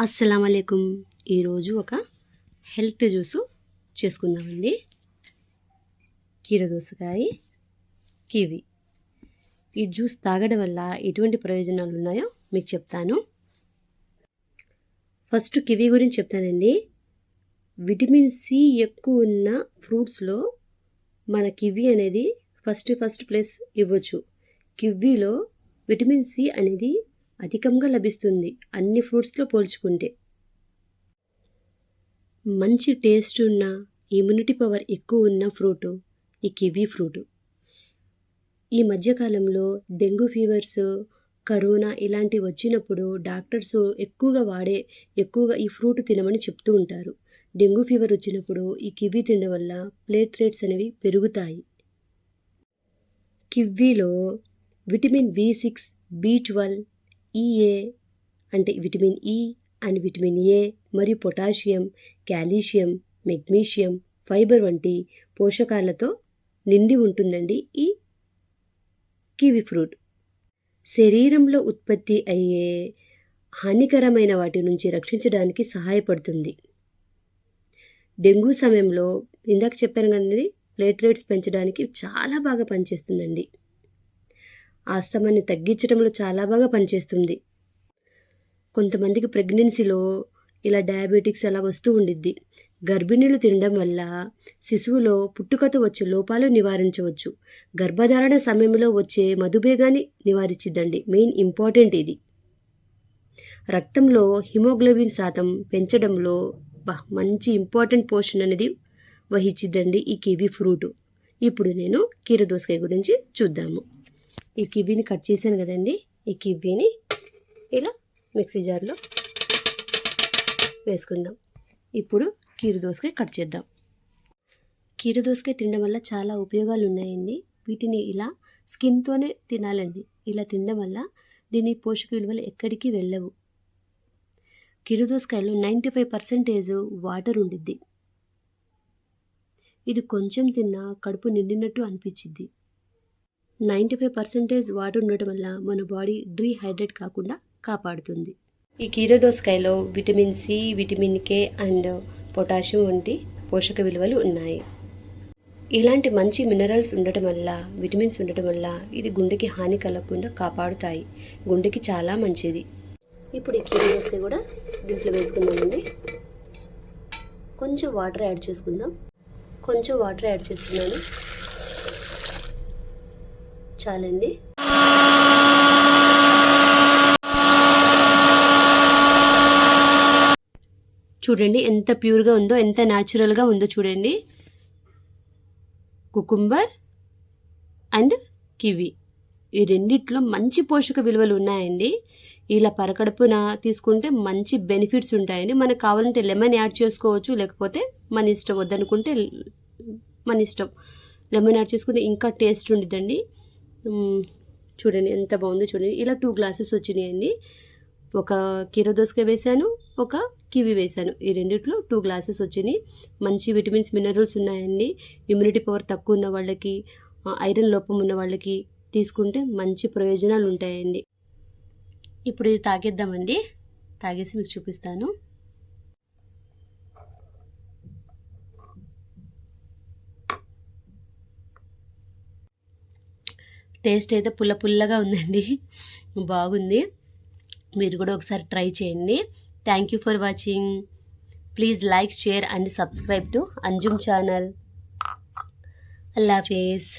అస్సలం వాలేకుమ్. ఈరోజు ఒక హెల్త్ జ్యూసు చేసుకుందామండి. కీర దోసకాయ, కివి. ఈ జ్యూస్ తాగడం వల్ల ఎటువంటి ప్రయోజనాలు ఉన్నాయో మీకు చెప్తాను. ఫస్ట్ కివి గురించి చెప్తానండి. విటమిన్ సి ఎక్కువ ఉన్న ఫ్రూట్స్లో మన కివి అనేది ఫస్ట్ ప్లేస్ ఇవ్వచ్చు. కివీలో విటమిన్ సి అనేది అధికంగా లభిస్తుంది అన్ని ఫ్రూట్స్తో పోల్చుకుంటే. మంచి టేస్ట్ ఉన్న, ఇమ్యూనిటీ పవర్ ఎక్కువ ఉన్న ఫ్రూటు ఈ కివీ ఫ్రూటు. ఈ మధ్యకాలంలో డెంగ్యూ ఫీవర్స్, కరోనా ఇలాంటివి వచ్చినప్పుడు డాక్టర్స్ ఎక్కువగా ఈ ఫ్రూట్ తినమని చెప్తూ ఉంటారు. డెంగ్యూ ఫీవర్ వచ్చినప్పుడు ఈ కివీ తినడం వల్ల ప్లేట్లెట్స్ అనేవి పెరుగుతాయి. కివీలో విటమిన్ B6, B12, ఈఏ అంటే vitamin E and vitamin A మరియు పొటాషియం, కాల్షియం, మెగ్నీషియం, ఫైబర్ వంటి పోషకాలతో నిండి ఉంటుందండి ఈ కివి ఫ్రూట్. శరీరంలో ఉత్పత్తి అయ్యే హానికరమైన వాటి నుంచి రక్షించడానికి సహాయపడుతుంది. డెంగ్యూ సమయంలో ఇందాక చెప్పాను కదండి, ప్లేట్లెట్స్ పెంచడానికి చాలా బాగా పనిచేస్తుందండి. ఆస్తమాన్ని తగ్గించడంలో చాలా బాగా పనిచేస్తుంది. కొంతమందికి ప్రెగ్నెన్సీలో ఇలా డయాబెటిక్స్ అలా వస్తూ ఉండిద్ది. గర్భిణీలు తినడం వల్ల శిశువులో పుట్టుకతో వచ్చే లోపాలు నివారించవచ్చు. గర్భధారణ సమయంలో వచ్చే మధుమేహాన్ని నివారించిద్దండి. మెయిన్ ఇంపార్టెంట్ ఇది. రక్తంలో హిమోగ్లోబిన్ శాతం పెంచడంలో మంచి ఇంపార్టెంట్ పోర్షన్ అనేది వహించిద్దండి ఈ కివి ఫ్రూటు. ఇప్పుడు నేను కీర దోసకాయ గురించి చూద్దాము. ఈ కివీని కట్ చేశాను కదండి. ఈ కివీని ఇలా మిక్సీ జార్లో వేసుకుందాం. ఇప్పుడు కీర దోసకాయ కట్ చేద్దాం. కీర దోసకాయ తినడం వల్ల చాలా ఉపయోగాలు ఉన్నాయండి. వీటిని ఇలా స్కిన్తోనే తినాలండి. ఇలా తినడం వల్ల దీని పోషక విలువలు ఎక్కడికి వెళ్ళవు. కీర దోసకాయలో 95% వాటర్ ఉండిద్ది. ఇది కొంచెం తిన్నా కడుపు నిండినట్టు అనిపించిద్ది. 95% వాటర్ ఉండటం వల్ల మన బాడీ డీహైడ్రేట్ కాకుండా కాపాడుతుంది. ఈ కీర దోసకాయలో vitamin C, vitamin K and potassium వంటి పోషక విలువలు ఉన్నాయి. ఇలాంటి మంచి మినరల్స్ ఉండటం వల్ల, విటమిన్స్ ఉండటం వల్ల ఇది గుండెకి హాని కలగకుండా కాపాడుతాయి. గుండెకి చాలా మంచిది. ఇప్పుడు ఈ కీర దోసకాయ కూడా దీంట్లో వేసుకుందామండి. కొంచెం వాటర్ యాడ్ చేసుకుందాం. కొంచెం వాటర్ యాడ్ చేస్తున్నాను. చాలండి. చూడండి ఎంత ప్యూర్గా ఉందో, ఎంత న్యాచురల్గా ఉందో చూడండి. కుకుంబర్ అండ్ కివి ఈ రెండిట్లో మంచి పోషక విలువలు ఉన్నాయండి. ఇలా పరకడుపున తీసుకుంటే మంచి బెనిఫిట్స్ ఉంటాయండి. మనకు కావాలంటే లెమన్ యాడ్ చేసుకోవచ్చు, లేకపోతే మన ఇష్టం. వద్దనుకుంటే మన ఇష్టం. లెమన్ యాడ్ చేసుకుంటే ఇంకా టేస్ట్ ఉండిద్దండి. చూడండి ఎంత బాగుందో చూడండి. ఇలా 2 గ్లాసెస్ వచ్చినాయండి. ఒక కీర దోసకాయ వేసాను, ఒక కివి వేసాను. ఈ రెండిట్లో 2 గ్లాసెస్ వచ్చినాయి. మంచి విటమిన్స్, మినరల్స్ ఉన్నాయండి. ఇమ్యూనిటీ పవర్ తక్కువ ఉన్న వాళ్ళకి, ఐరన్ లోపం ఉన్న వాళ్ళకి తీసుకుంటే మంచి ప్రయోజనాలు ఉంటాయండి. ఇప్పుడు ఇది తాగేద్దామండి. తాగేసి మీకు చూపిస్తాను. టేస్ట్ అయితే పుల్లగా ఉందండి. బాగుంది. మీరు కూడా ఒకసారి ట్రై చేయండి. Thank you for watching. Please like, share and subscribe to Anjum channel. Allah Hafeez.